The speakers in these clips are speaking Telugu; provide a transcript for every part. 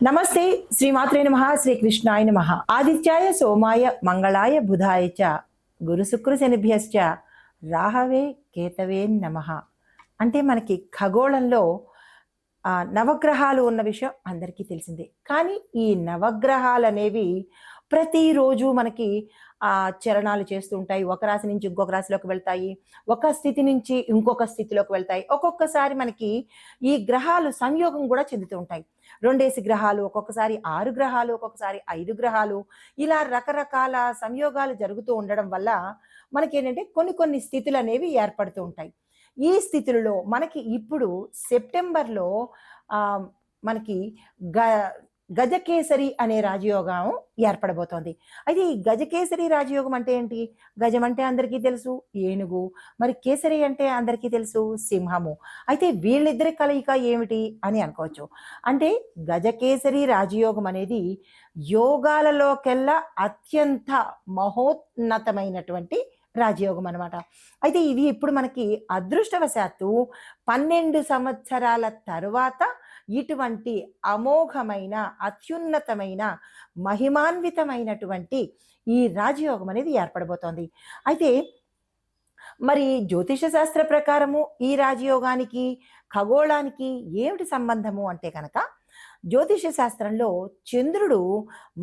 నమస్తే శ్రీమాత్రే నమః శ్రీకృష్ణాయ నమః ఆదిత్యాయ సోమాయ మంగళాయ బుధాయ చ గురు శుక్ర శనిభ్యశ్చ రాహవే కేతవే నమః. అంటే మనకి ఖగోళంలో నవగ్రహాలు ఉన్న విషయం అందరికీ తెలిసిందే. కానీ ఈ నవగ్రహాలు అనేవి ప్రతిరోజు మనకి చలనాలు చేస్తూ ఉంటాయి. ఒక రాశి నుంచి ఇంకొక రాశిలోకి వెళ్తాయి, ఒక స్థితి నుంచి ఇంకొక స్థితిలోకి వెళ్తాయి. ఒక్కొక్కసారి మనకి ఈ గ్రహాలు సంయోగం కూడా చెందుతూ ఉంటాయి. 2 గ్రహాలు, ఒక్కొక్కసారి 6 గ్రహాలు, ఒక్కొక్కసారి 5 గ్రహాలు, ఇలా రకరకాల సంయోగాలు జరుగుతూ ఉండడం వల్ల మనకేంటంటే కొన్ని కొన్ని స్థితులు అనేవి ఏర్పడుతూ ఉంటాయి. ఈ స్థితులలో మనకి ఇప్పుడు సెప్టెంబర్లో మనకి గజకేసరి అనే రాజయోగం ఏర్పడబోతోంది. అయితే ఈ గజకేసరి రాజయోగం అంటే ఏంటి? గజం అంటే అందరికీ తెలుసు ఏనుగు, మరి కేసరి అంటే అందరికీ తెలుసు సింహము. అయితే వీళ్ళిద్దరి కలయిక ఏమిటి అని అనుకోవచ్చు. అంటే గజకేసరి రాజయోగం అనేది యోగాలలోకెల్లా అత్యంత మహోన్నతమైనటువంటి రాజయోగం అనమాట. అయితే ఇవి ఇప్పుడు మనకి అదృష్టవశాత్తు 12 సంవత్సరాల తరువాత ఇటువంటి అమోఘమైన, అత్యున్నతమైన, మహిమాన్వితమైనటువంటి ఈ రాజయోగం అనేది ఏర్పడబోతోంది. అయితే మరి జ్యోతిష శాస్త్ర ప్రకారము ఈ రాజయోగానికి ఖగోళానికి ఏమిటి సంబంధము అంటే కనుక, జ్యోతిష శాస్త్రంలో చంద్రుడు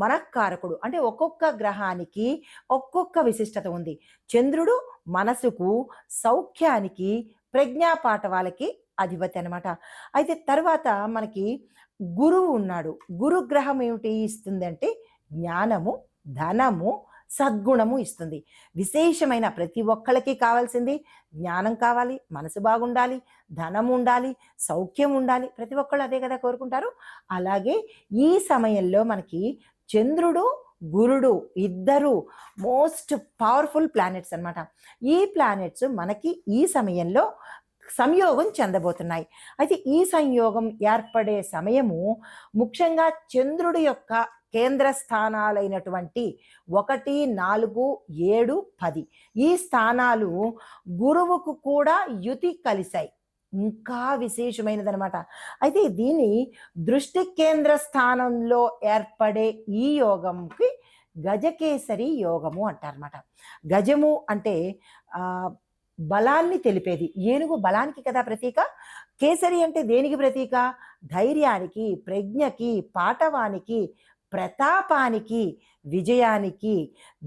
మనఃకారకుడు. అంటే ఒక్కొక్క గ్రహానికి ఒక్కొక్క విశిష్టత ఉంది. చంద్రుడు మనసుకు, సౌఖ్యానికి, ప్రజ్ఞాపాఠవాలకి అధిపతి అనమాట. అయితే తర్వాత మనకి గురువు ఉన్నాడు. గురుగ్రహం ఏమిటి ఇస్తుందంటే జ్ఞానము, ధనము, సద్గుణము ఇస్తుంది. విశేషమైన ప్రతి ఒక్కళ్ళకి కావాల్సింది జ్ఞానం కావాలి, మనసు బాగుండాలి, ధనం ఉండాలి, సౌఖ్యం ఉండాలి. ప్రతి ఒక్కళ్ళు అదే కదా కోరుకుంటారు. అలాగే ఈ సమయంలో మనకి చంద్రుడు, గురుడు ఇద్దరు మోస్ట్ పవర్ఫుల్ ప్లానెట్స్ అనమాట. ఈ ప్లానెట్స్ మనకి ఈ సమయంలో సంయోగం చెందబోతున్నాయి. అయితే ఈ సంయోగం ఏర్పడే సమయము ముఖ్యంగా చంద్రుడి యొక్క కేంద్ర స్థానాలైనటువంటి 1, 4, 7, 10 ఈ స్థానాలు గురువుకు కూడా యుతి కలిశాయి. ఇంకా విశేషమైనదనమాట. అయితే దీని దృష్టి కేంద్ర స్థానంలో ఏర్పడే ఈ యోగంకి గజకేసరి యోగము అంటారన్నమాట. గజము అంటే బలాన్ని తెలిపేది. ఏనుగు బలానికి కదా ప్రతీక. కేసరి అంటే దేనికి ప్రతీక? ధైర్యానికి, ప్రజ్ఞకి, పాటవానికి, ప్రతాపానికి, విజయానికి,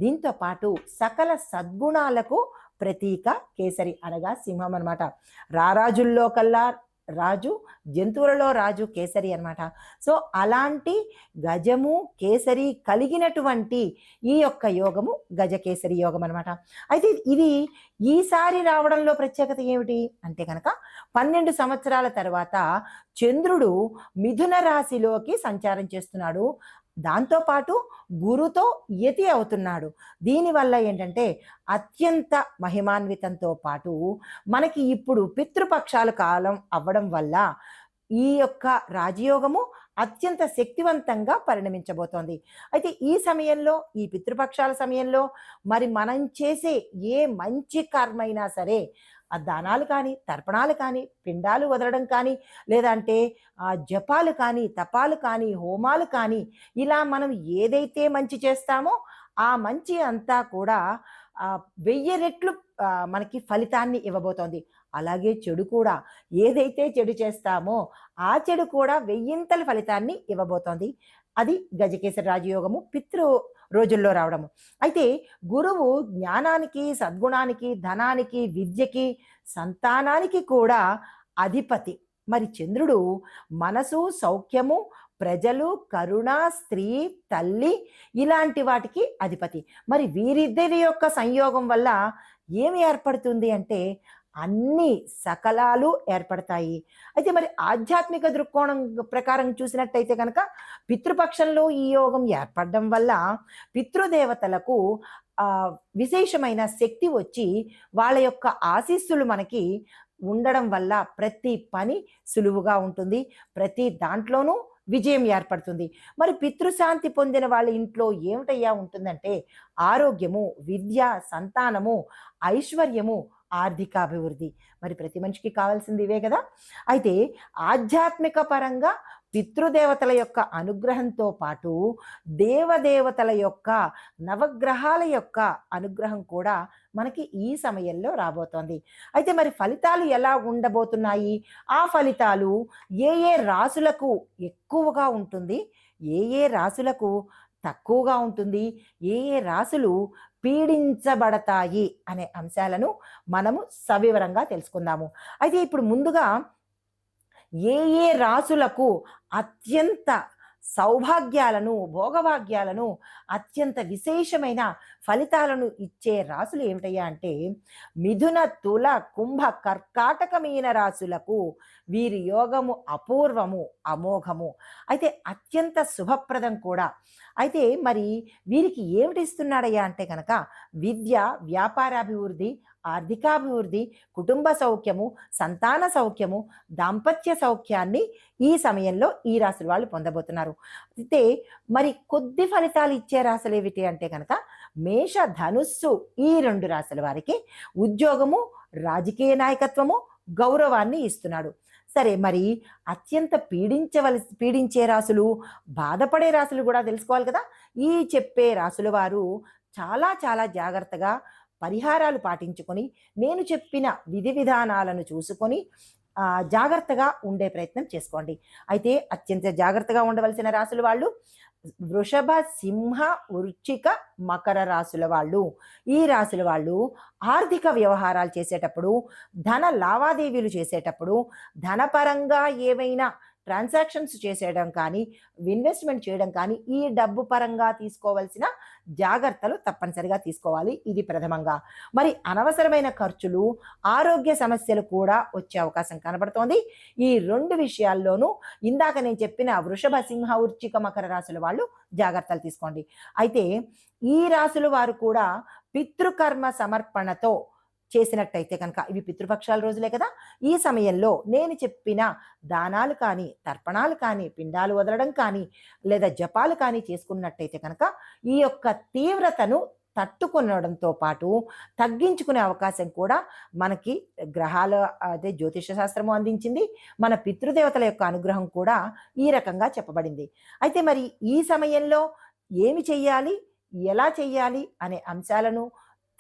దీంతో పాటు సకల సద్గుణాలకు ప్రతీక కేసరి అనగా సింహం అనమాట. రారాజుల్లో కల్లా రాజు, జంతువులలో రాజు కేసరి అనమాట. సో అలాంటి గజము, కేసరి కలిగినటువంటి ఈ యొక్క యోగము గజకేసరి యోగం అనమాట. అయితే ఇది ఈసారి రావడంలో ప్రత్యేకత ఏమిటి అంటే కనుక 12 సంవత్సరాల తర్వాత చంద్రుడు మిథున రాశిలోకి సంచారం చేస్తున్నాడు. దాంతోపాటు గురుతో యతి అవుతున్నాడు. దీనివల్ల ఏంటంటే అత్యంత మహిమాన్వితంతో పాటు మనకి ఇప్పుడు పితృపక్షాల కాలం అవ్వడం వల్ల ఈ యొక్క రాజయోగము అత్యంత శక్తివంతంగా పరిణమించబోతోంది. అయితే ఈ సమయంలో, ఈ పితృపక్షాల సమయంలో మరి మనం చేసే ఏ మంచి కర్మైనా సరే, ఆ దానాలు కానీ, తర్పణాలు కానీ, పిండాలు వదలడం కానీ, లేదంటే జపాలు కానీ, తపాలు కానీ, హోమాలు కానీ, ఇలా మనం ఏదైతే మంచి చేస్తామో ఆ మంచి అంతా కూడా 1000 రెట్లు మనకి ఫలితాన్ని ఇవ్వబోతోంది. అలాగే చెడు కూడా, ఏదైతే చెడు చేస్తామో ఆ చెడు కూడా 1000 ఫలితాన్ని ఇవ్వబోతోంది. అది గజకేసరి రాజయోగము పితృ రోజుల్లో రావడము. అయితే గురువు జ్ఞానానికి, సద్గుణానికి, ధనానికి, విద్యకి, సంతానానికి కూడా అధిపతి. మరి చంద్రుడు మనసు, సౌఖ్యము, ప్రజలు, కరుణ, స్త్రీ, తల్లి ఇలాంటి వాటికి అధిపతి. మరి వీరిద్దరి యొక్క సంయోగం వల్ల ఏమి ఏర్పడుతుంది అంటే అన్ని సకలాలు ఏర్పడతాయి. అయితే మరి ఆధ్యాత్మిక దృక్కోణం ప్రకారం చూసినట్టయితే కనుక పితృపక్షంలో ఈ యోగం ఏర్పడడం వల్ల పితృదేవతలకు విశేషమైన శక్తి వచ్చి వాళ్ళ యొక్క ఆశీస్సులు మనకి ఉండడం వల్ల ప్రతి పని సులువుగా ఉంటుంది, ప్రతి దాంట్లోనూ విజయం ఏర్పడుతుంది. మరి పితృశాంతి పొందిన వాళ్ళ ఇంట్లో ఏమిటయ్యా ఉంటుందంటే ఆరోగ్యము, విద్య, సంతానము, ఐశ్వర్యము, ఆర్థికాభివృద్ధి. మరి ప్రతి మనిషికి కావాల్సింది ఇవే కదా. అయితే ఆధ్యాత్మిక పరంగా పితృదేవతల యొక్క అనుగ్రహంతో పాటు దేవదేవతల యొక్క నవగ్రహాల యొక్క అనుగ్రహం కూడా మనకి ఈ సమయంలో రాబోతోంది. అయితే మరి ఫలితాలు ఎలా ఉండబోతున్నాయి? ఆ ఫలితాలు ఏ ఏ రాసులకు ఎక్కువగా ఉంటుంది, ఏ ఏ రాసులకు తక్కువగా ఉంటుంది, ఏ ఏ రాసులు పీడించబడతాయి అనే అంశాలను మనము సవివరంగా తెలుసుకుందాము. అయితే ఇప్పుడు ముందుగా ఏ ఏ రాసులకు అత్యంత సౌభాగ్యాలను, భోగభాగ్యాలను, అత్యంత విశేషమైన ఫలితాలను ఇచ్చే రాసులు ఏమిటయ్యా అంటే మిథున, తుల, కుంభ, కర్కాటక, మీన రాసులకు వీరి యోగము అపూర్వము, అమోఘము. అయితే అత్యంత శుభప్రదం కూడా. అయితే మరి వీరికి ఏమిటి ఇస్తున్నాడయ్యా అంటే కనుక విద్య, వ్యాపారాభివృద్ధి, ఆర్థికాభివృద్ధి, కుటుంబ సౌఖ్యము, సంతాన సౌఖ్యము, దాంపత్య సౌఖ్యాన్ని ఈ సమయంలో ఈ రాశుల వాళ్ళు పొందబోతున్నారు. అయితే మరి కొద్ది ఫలితాలు ఇచ్చే రాశులు ఏమిటి అంటే కనుక మేష, ధనుస్సు ఈ 2 రాశుల వారికి ఉద్యోగము, రాజకీయ నాయకత్వము, గౌరవాన్ని ఇస్తున్నాడు. సరే, మరి అత్యంత పీడించే రాశులు, బాధపడే రాశులు కూడా తెలుసుకోవాలి కదా. ఈ చెప్పే రాశుల వారు చాలా చాలా జాగ్రత్తగా పరిహారాలు పాటించుకొని, నేను చెప్పిన విధి విధానాలను చూసుకొని జాగ్రత్తగా ఉండే ప్రయత్నం చేసుకోండి. అయితే అత్యంత జాగ్రత్తగా ఉండవలసిన రాశులు వాళ్ళు వృషభ, సింహ, వృశ్చిక, మకర రాశుల వాళ్ళు. ఈ రాశుల వాళ్ళు ఆర్థిక వ్యవహారాలు చేసేటప్పుడు, ధన లావాదేవీలు చేసేటప్పుడు, ధనపరంగా ఏవైనా ట్రాన్సాక్షన్స్ చేసేయడం కానీ, ఇన్వెస్ట్మెంట్ చేయడం కానీ, ఈ డబ్బు పరంగా తీసుకోవాల్సిన జాగ్రత్తలు తప్పనిసరిగా తీసుకోవాలి. ఇది ప్రథమంగా. మరి అనవసరమైన ఖర్చులు, ఆరోగ్య సమస్యలు కూడా వచ్చే అవకాశం కనబడుతోంది. ఈ 2 విషయాల్లోనూ ఇందాక నేను చెప్పిన వృషభ, సింహ, వృశ్చిక, మకర రాశుల వాళ్ళు జాగ్రత్తలు తీసుకోండి. అయితే ఈ రాశుల వారు కూడా పితృకర్మ సమర్పణతో చేసినట్టయితే కనుక, ఇవి పితృపక్షాల రోజులే కదా, ఈ సమయంలో నేను చెప్పిన దానాలు కానీ, తర్పణాలు కానీ, పిండాలు వదలడం కానీ, లేదా జపాలు కానీ చేసుకున్నట్టయితే కనుక ఈ యొక్క తీవ్రతను తట్టుకొనడంతో పాటు తగ్గించుకునే అవకాశం కూడా మనకి గ్రహాల అదే జ్యోతిష శాస్త్రము అందించింది. మన పితృదేవతల యొక్క అనుగ్రహం కూడా ఈ రకంగా చెప్పబడింది. అయితే మరి ఈ సమయంలో ఏమి చెయ్యాలి, ఎలా చెయ్యాలి అనే అంశాలను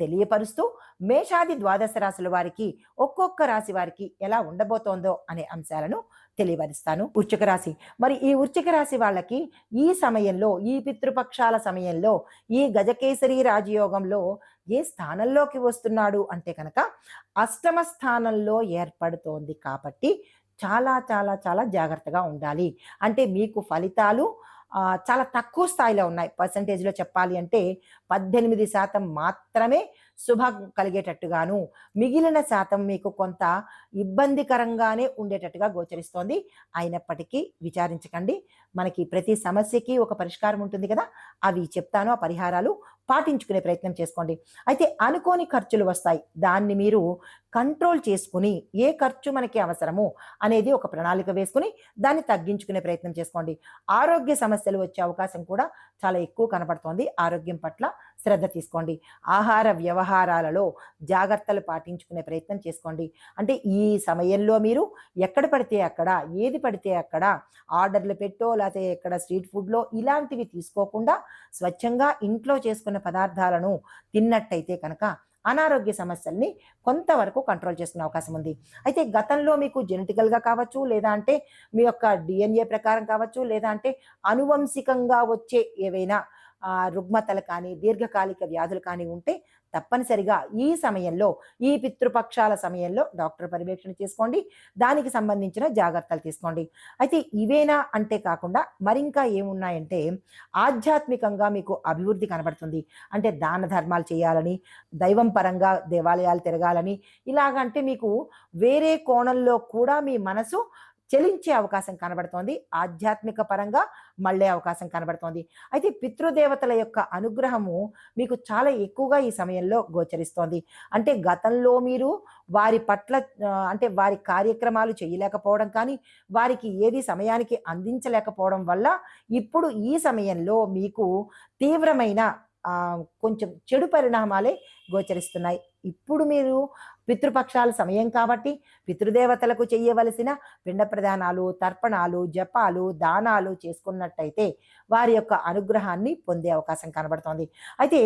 తెలియపరుస్తూ మేషాది ద్వాదశ రాశుల వారికి ఒక్కొక్క రాశి వారికి ఎలా ఉండబోతోందో అనే అంశాలను తెలియపరుస్తాను. వృశ్చిక రాశి. మరి ఈ వృశ్చిక రాశి వాళ్ళకి ఈ సమయంలో, ఈ పితృపక్షాల సమయంలో, ఈ గజకేసరి రాజయోగంలో ఏ స్థానంలోకి వస్తున్నాడు అంటే కనుక అష్టమ స్థానంలో ఏర్పడుతోంది. కాబట్టి చాలా చాలా చాలా జాగ్రత్తగా ఉండాలి. అంటే మీకు ఫలితాలు చాలా తక్కువ స్థాయిలో ఉన్నాయి. పర్సంటేజ్లో చెప్పాలి అంటే 18% మాత్రమే శుభం కలిగేటట్టుగాను, మిగిలిన శాతం మీకు కొంత ఇబ్బందికరంగానే ఉండేటట్టుగా గోచరిస్తోంది. అయినప్పటికీ విచారించకండి. మనకి ప్రతి సమస్యకి ఒక పరిష్కారం ఉంటుంది కదా, అవి చెప్తాను. ఆ పరిహారాలు పాటించుకునే ప్రయత్నం చేసుకోండి. అయితే అనుకోని ఖర్చులు వస్తాయి. దాన్ని మీరు కంట్రోల్ చేసుకుని ఏ ఖర్చు మనకి అవసరము అనేది ఒక ప్రణాళిక వేసుకుని దాన్ని తగ్గించుకునే ప్రయత్నం చేసుకోండి. ఆరోగ్య సమస్యలు వచ్చే అవకాశం కూడా చాలా ఎక్కువ కనబడుతోంది. ఆరోగ్యం పట్ల శ్రద్ధ తీసుకోండి. ఆహార వ్యవహారాలలో జాగ్రత్తలు పాటించుకునే ప్రయత్నం చేసుకోండి. అంటే ఈ సమయంలో మీరు ఎక్కడ పడితే అక్కడ, ఏది పడితే అక్కడ ఆర్డర్లు పెట్టో లేకపోతే ఎక్కడ స్ట్రీట్ ఫుడ్లో ఇలాంటివి తీసుకోకుండా స్వచ్ఛంగా ఇంట్లో చేసుకున్న పదార్థాలను తిన్నట్టయితే కనుక అనారోగ్య సమస్యల్ని కొంతవరకు కంట్రోల్ చేసుకునే అవకాశం ఉంది. అయితే గతంలో మీకు జెనెటికల్గా కావచ్చు, లేదా అంటే మీ యొక్క డిఎన్ఏ ప్రకారం కావచ్చు, లేదా అంటే అనువంశికంగా వచ్చే ఏవైనా రుగ్మతలు కానీ, దీర్ఘకాలిక వ్యాధులు కానీ ఉంటే తప్పనిసరిగా ఈ సమయంలో, ఈ పితృపక్షాల సమయంలో డాక్టర్ పర్యవేక్షణ చేసుకోండి. దానికి సంబంధించిన జాగ్రత్తలు తీసుకోండి. అయితే ఇవేనా అంటే కాకుండా మరింకా ఏమున్నాయంటే ఆధ్యాత్మికంగా మీకు అభివృద్ధి కనబడుతుంది. అంటే దాన ధర్మాలు చేయాలని, దైవం పరంగా దేవాలయాలు తిరగాలని, ఇలాగంటే మీకు వేరే కోణంలో కూడా మీ మనసు చెలించే అవకాశం కనబడుతోంది. ఆధ్యాత్మిక పరంగా మళ్ళే అవకాశం కనబడుతోంది. అయితే పితృదేవతల యొక్క అనుగ్రహము మీకు చాలా ఎక్కువగా ఈ సమయంలో గోచరిస్తోంది. అంటే గతంలో మీరు వారి పట్ల అంటే వారి కార్యక్రమాలు చేయలేకపోవడం కానీ, వారికి ఏది సమయానికి అందించలేకపోవడం వల్ల ఇప్పుడు ఈ సమయంలో మీకు తీవ్రమైన కొంచెం చెడు పరిణామాలే గోచరిస్తున్నాయి. ఇప్పుడు మీరు పితృపక్షాల సమయం కాబట్టి పితృదేవతలకు చెయ్యవలసిన పిండ ప్రదానాలు, తర్పణాలు, జపాలు, దానాలు చేసుకున్నట్టయితే వారి యొక్క అనుగ్రహాన్ని పొందే అవకాశం కనబడుతోంది. అయితే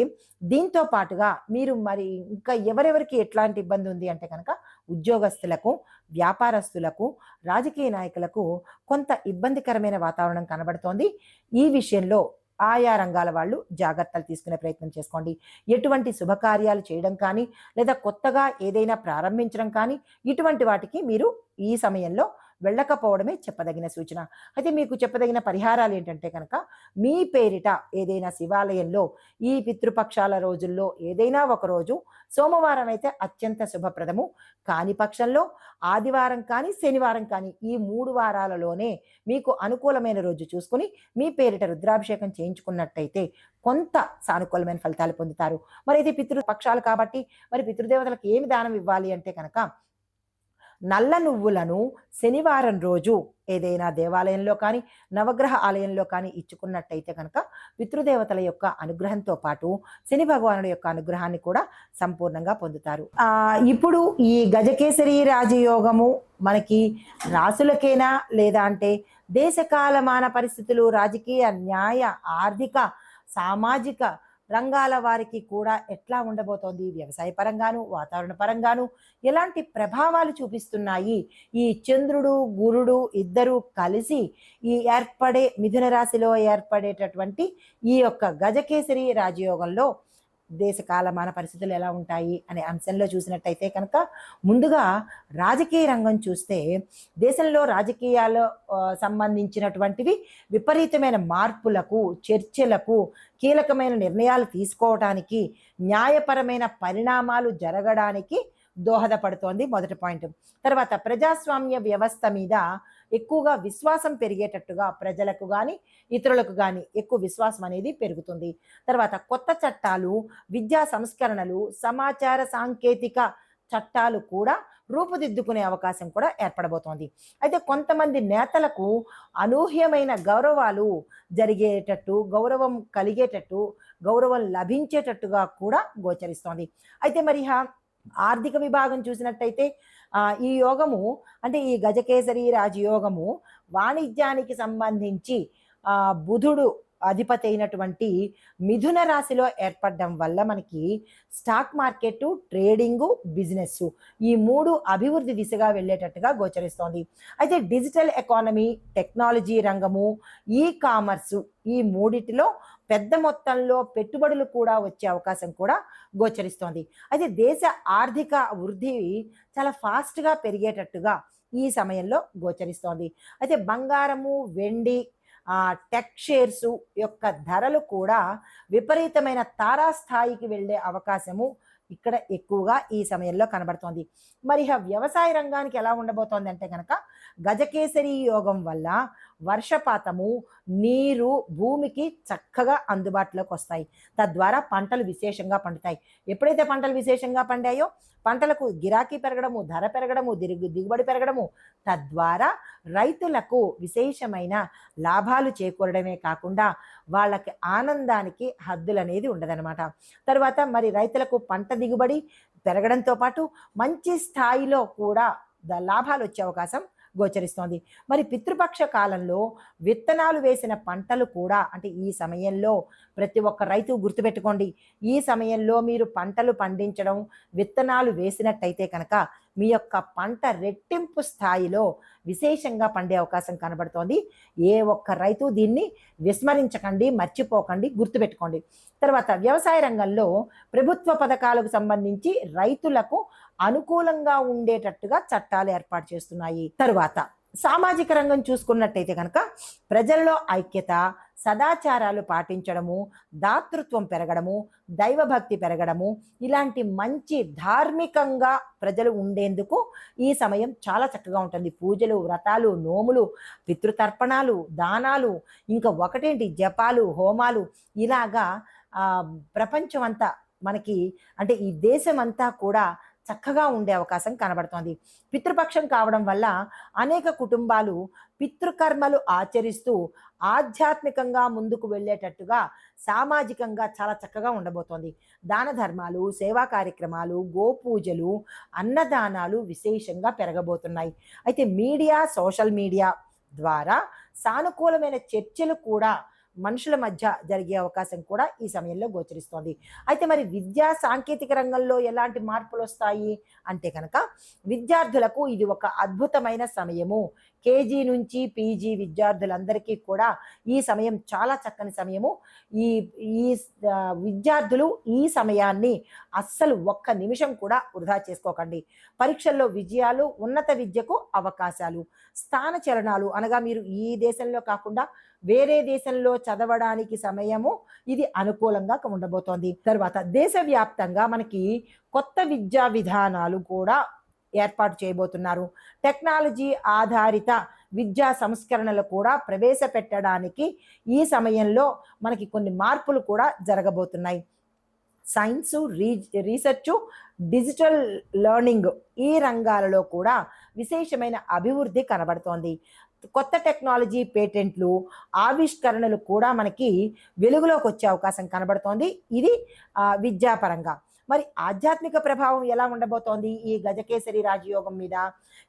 దీంతో పాటుగా మీరు మరి ఇంకా ఎవరెవరికి ఎట్లాంటి ఇబ్బంది ఉంది అంటే కనుక ఉద్యోగస్తులకు, వ్యాపారస్తులకు, రాజకీయ నాయకులకు కొంత ఇబ్బందికరమైన వాతావరణం కనబడుతోంది. ఈ విషయంలో ఆయా రంగాల వాళ్ళు జాగ్రత్తలు తీసుకునే ప్రయత్నం చేసుకోండి. ఎటువంటి శుభకార్యాలు చేయడం కానీ, లేదా కొత్తగా ఏదైనా ప్రారంభించడం కానీ, ఇటువంటి వాటికి మీరు ఈ సమయంలో వెళ్ళకపోవడమే చెప్పదగిన సూచన. అయితే మీకు చెప్పదగిన పరిహారాలు ఏంటంటే కనుక, మీ పేరిట ఏదైనా శివాలయంలో ఈ పితృపక్షాల రోజుల్లో ఏదైనా ఒక రోజు, సోమవారం అయితే అత్యంత శుభప్రదము, కాని పక్షంలో ఆదివారం కానీ, శనివారం కానీ ఈ 3 వారాలలోనే మీకు అనుకూలమైన రోజు చూసుకుని మీ పేరిట రుద్రాభిషేకం చేయించుకున్నట్టయితే కొంత సానుకూలమైన ఫలితాలు పొందుతారు. మరి ఇది పితృపక్షాలు కాబట్టి మరి పితృదేవతలకు ఏమి దానం ఇవ్వాలి అంటే కనుక, నల్ల నువ్వులను శనివారం రోజు ఏదైనా దేవాలయంలో కానీ, నవగ్రహ ఆలయంలో కానీ ఇచ్చుకున్నట్టయితే కనుక పితృదేవతల యొక్క అనుగ్రహంతో పాటు శని భగవానుడి యొక్క అనుగ్రహాన్ని కూడా సంపూర్ణంగా పొందుతారు. ఇప్పుడు ఈ గజకేసరి రాజయోగము మనకి రాసులకేనా, లేదా అంటే దేశకాలమాన పరిస్థితులు, రాజకీయ, న్యాయ, ఆర్థిక, సామాజిక రంగాల వారికి కూడా ఎట్లా ఉండబోతోంది, వ్యవసాయ పరంగాను, వాతావరణ పరంగాను ఎలాంటి ప్రభావాలు చూపిస్తున్నాయి, ఈ చంద్రుడు గురుడు ఇద్దరు కలిసి ఈ ఏర్పడే మిథున రాశిలో ఏర్పడేటటువంటి ఈ యొక్క గజకేసరి రాజయోగంలో దేశకాలమాన పరిస్థితులు ఎలా ఉంటాయి అనే అంశంలో చూసినట్టయితే కనుక, ముందుగా రాజకీయ రంగం చూస్తే దేశంలో రాజకీయాలు సంబంధించినటువంటివి విపరీతమైన మార్పులకు, చర్చలకు, కీలకమైన నిర్ణయాలు తీసుకోవడానికి, న్యాయపరమైన పరిణామాలు జరగడానికి దోహదపడుతోంది మొదటి పాయింట్. తర్వాత ప్రజాస్వామ్య వ్యవస్థ మీద ఎక్కువగా విశ్వాసం పెరిగేటట్టుగా ప్రజలకు కానీ, ఇతరులకు కానీ ఎక్కువ విశ్వాసం అనేది పెరుగుతుంది. తర్వాత కొత్త చట్టాలు, విద్యా సంస్కరణలు, సమాచార సాంకేతిక చట్టాలు కూడా రూపుదిద్దుకునే అవకాశం కూడా ఏర్పడబోతోంది. అయితే కొంతమంది నేతలకు అనూహ్యమైన గౌరవాలు జరిగేటట్టు, గౌరవం కలిగేటట్టు, గౌరవం లభించేటట్టుగా కూడా గోచరిస్తోంది. అయితే మరి ఆర్థిక విభాగం చూసినట్టయితే ఈ యోగము అంటే ఈ గజకేసరి రాజయోగము వాణిజ్యానికి సంబంధించి బుధుడు అధిపతి అయినటువంటి మిథున రాశిలో ఏర్పడడం వల్ల మనకి స్టాక్ మార్కెట్, ట్రేడింగు, బిజినెస్ ఈ 3 అభివృద్ధి దిశగా వెళ్ళేటట్టుగా గోచరిస్తోంది. అయితే డిజిటల్ ఎకానమీ, టెక్నాలజీ రంగము, ఈ కామర్సు ఈ మూడిటిలో పెద్ద మొత్తంలో పెట్టుబడులు కూడా వచ్చే అవకాశం కూడా గోచరిస్తోంది. అయితే దేశ ఆర్థిక వృద్ధి చాలా ఫాస్ట్గా పెరిగేటట్టుగా ఈ సమయంలో గోచరిస్తోంది. అయితే బంగారము, వెండి, టెక్ షేర్స్ యొక్క ధరలు కూడా విపరీతమైన తారాస్థాయికి వెళ్ళే అవకాశము ఇక్కడ ఎక్కువగా ఈ సమయంలో కనబడుతోంది. మరి వ్యవసాయ రంగానికి ఎలా ఉండబోతోంది అంటే కనుక, గజకేసరి యోగం వల్ల వర్షపాతము, నీరు భూమికి చక్కగా అందుబాటులోకి వస్తాయి. తద్వారా పంటలు విశేషంగా పండుతాయి. ఎప్పుడైతే పంటలు విశేషంగా పండాయో పంటలకు గిరాకీ పెరగడము, ధర పెరగడము, దిగుబడి పెరగడము, తద్వారా రైతులకు విశేషమైన లాభాలు చేకూరడమే కాకుండా వాళ్ళకి ఆనందానికి హద్దులు అనేది ఉండదన్నమాట. తర్వాత మరి రైతులకు పంట దిగుబడి పెరగడంతో పాటు మంచి స్థాయిలో కూడా లాభాలు వచ్చే అవకాశం గోచరిస్తోంది. మరి పితృపక్ష కాలంలో విత్తనాలు వేసిన పంటలు కూడా అంటే ఈ సమయంలో ప్రతి ఒక్క రైతు గుర్తుపెట్టుకోండి, ఈ సమయంలో మీరు పంటలు పండించడం, విత్తనాలు వేసినట్టయితే కనుక మీ యొక్క పంట రెట్టింపు స్థాయిలో విశేషంగా పండే అవకాశం కనబడుతోంది. ఏ ఒక్క రైతు దీన్ని విస్మరించకండి, మర్చిపోకండి, గుర్తుపెట్టుకోండి. తర్వాత వ్యవసాయ రంగంలో ప్రభుత్వ పథకాలకు సంబంధించి రైతులకు అనుకూలంగా ఉండేటట్టుగా చట్టాలు ఏర్పాటు చేస్తున్నాయి. తరువాత సామాజిక రంగం చూసుకున్నట్టయితే కనుక ప్రజల్లో ఐక్యత, సదాచారాలు పాటించడము, దాతృత్వం పెరగడము, దైవభక్తి పెరగడము, ఇలాంటి మంచి ధార్మికంగా ప్రజలు ఉండేందుకు ఈ సమయం చాలా చక్కగా ఉంటుంది. పూజలు, వ్రతాలు, నోములు, పితృతర్పణాలు, దానాలు, ఇంకా ఒకటేంటి జపాలు, హోమాలు, ఇలాగా ప్రపంచం అంతా మనకి అంటే ఈ దేశం అంతా కూడా చక్కగా ఉండే అవకాశం కనబడుతోంది. పితృపక్షం కావడం వల్ల అనేక కుటుంబాలు పితృకర్మలు ఆచరిస్తూ ఆధ్యాత్మికంగా ముందుకు వెళ్ళేటట్టుగా సామాజికంగా చాలా చక్కగా ఉండబోతోంది. దాన ధర్మాలు, సేవా కార్యక్రమాలు, గోపూజలు, అన్నదానాలు విశేషంగా పెరగబోతున్నాయి. అయితే మీడియా, సోషల్ మీడియా ద్వారా సానుకూలమైన చర్చలు కూడా మనుషుల మధ్య జరిగే అవకాశం కూడా ఈ సమయంలో గోచరిస్తోంది. అయితే మరి విద్యా సాంకేతిక రంగంలో ఎలాంటి మార్పులు వస్తాయి అంటే కనుక విద్యార్థులకు ఇది ఒక అద్భుతమైన సమయము. కేజీ నుంచి పీజీ విద్యార్థులందరికీ కూడా ఈ సమయం చాలా చక్కని సమయము. ఈ ఈ విద్యార్థులు ఈ సమయాన్ని అస్సలు ఒక్క నిమిషం కూడా వృధా చేసుకోకండి. పరీక్షల్లో విజయాలు, ఉన్నత విద్యకు అవకాశాలు, స్థాన చలనాలు అనగా మీరు ఈ దేశంలో కాకుండా వేరే దేశంలో చదవడానికి సమయము ఇది అనుకూలంగా ఉండబోతోంది. తర్వాత దేశవ్యాప్తంగా మనకి కొత్త విద్యా విధానాలు కూడా ఏర్పాటు చేయబోతున్నారు. టెక్నాలజీ ఆధారిత విద్యా సంస్కరణలు కూడా ప్రవేశపెట్టడానికి ఈ సమయంలో మనకి కొన్ని మార్పులు కూడా జరగబోతున్నాయి. సైన్సు, రీసెర్చ్, డిజిటల్ లెర్నింగ్ ఈ రంగాలలో కూడా విశేషమైన అభివృద్ధి కనబడుతోంది. కొత్త టెక్నాలజీ పేటెంట్లు, ఆవిష్కరణలు కూడా మనకి వెలుగులోకి వచ్చే అవకాశం కనబడుతోంది. ఇది విద్యాపరంగా. మరి ఆధ్యాత్మిక ప్రభావం ఎలా ఉండబోతోంది ఈ గజకేసరి రాజయోగం మీద?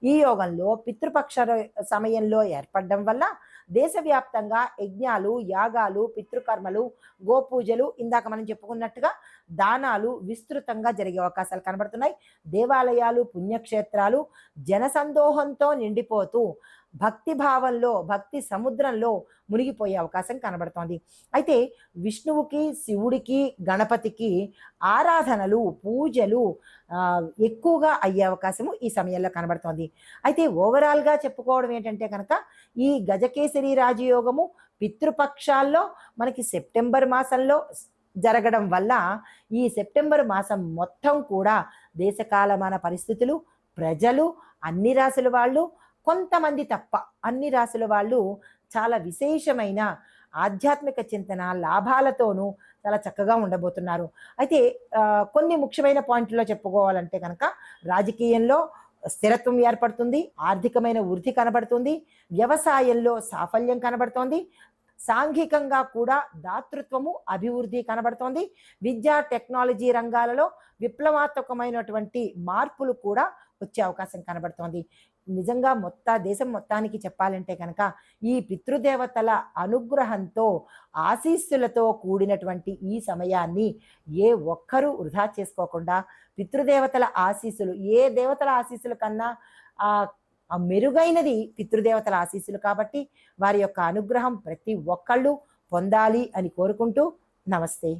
ఈ యోగంలో పితృపక్ష సమయంలో ఏర్పడడం వల్ల దేశవ్యాప్తంగా యజ్ఞాలు, యాగాలు, పితృకర్మలు, గోపూజలు, ఇందాక మనం చెప్పుకున్నట్టుగా దానాలు విస్తృతంగా జరిగే అవకాశాలు కనబడుతున్నాయి. దేవాలయాలు, పుణ్యక్షేత్రాలు జనసందోహంతో నిండిపోతూ భక్తి భావంలో, భక్తి సముద్రంలో మునిగిపోయే అవకాశం కనబడుతోంది. అయితే విష్ణువుకి, శివుడికి, గణపతికి ఆరాధనలు, పూజలు ఎక్కువగా అయ్యే అవకాశము ఈ సమయంలో కనబడుతోంది. అయితే ఓవరాల్గా చెప్పుకోవడం ఏంటంటే కనుక ఈ గజకేసరి రాజయోగము పితృపక్షాల్లో మనకి సెప్టెంబర్ మాసంలో జరగడం వల్ల ఈ సెప్టెంబర్ మాసం మొత్తం కూడా దేశకాలమాన పరిస్థితులు, ప్రజలు, అన్ని రాశుల వాళ్ళు, కొంతమంది తప్ప అన్ని రాశుల వాళ్ళు చాలా విశేషమైన ఆధ్యాత్మిక చింతన, లాభాలతోనూ చాలా చక్కగా ఉండబోతున్నారు. అయితే కొన్ని ముఖ్యమైన పాయింట్లో చెప్పుకోవాలంటే కనుక రాజకీయంలో స్థిరత్వం ఏర్పడుతుంది, ఆర్థికమైన వృద్ధి కనబడుతుంది, వ్యవసాయంలో సాఫల్యం కనబడుతోంది, సాంఘికంగా కూడా దాతృత్వము, అభివృద్ధి కనబడుతోంది. విద్యా, టెక్నాలజీ రంగాలలో విప్లవాత్మకమైనటువంటి మార్పులు కూడా వచ్చే అవకాశం కనబడుతోంది. నిజంగా దేశం మొత్తానికి చెప్పాలంటే కనుక ఈ పితృదేవతల అనుగ్రహంతో, ఆశీస్సులతో కూడినటువంటి ఈ సమయాన్ని ఏ ఒక్కరూ వృధా చేసుకోకుండా పితృదేవతల ఆశీస్సులు, ఏ దేవతల ఆశీస్సుల కన్నా మెరుగైనది పితృదేవతల ఆశీస్సులు కాబట్టి వారి యొక్క అనుగ్రహం ప్రతి ఒక్కళ్ళు పొందాలి అని కోరుకుంటూ నమస్తే.